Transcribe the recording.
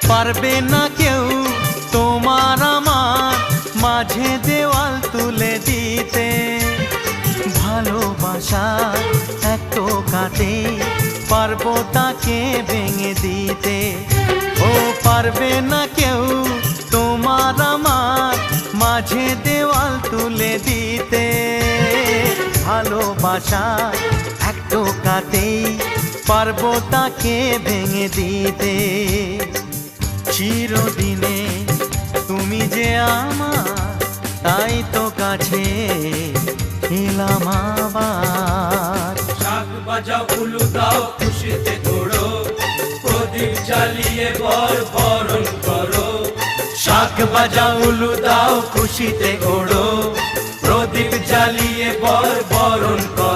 পারবে না কেউ তোমার আমার মাঝে দেওয়াল তুলে দিতে। ভালোবাসা এক টোকাতে পারবো তাকে ভেঙে দিতে। ও পারবে না কেউ তোমার আমার মাঝে দেওয়াল তুলে দিতে। ভালোবাসা এক টোকাতেই পারবো তাকে ভেঙে দিতে। চিরদিনে তুমি যে আমার, তাই তো কাছে এলাম আবার। শাক বাজাও উলু দাও খুশিতে ঘোড়ো, প্রদীপ জ্বালিয়ে বরণ করো। শাক বাজাও উলু দাও খুশিতে ঘোড়ো, প্রদীপ জ্বালিয়ে বরণ করো।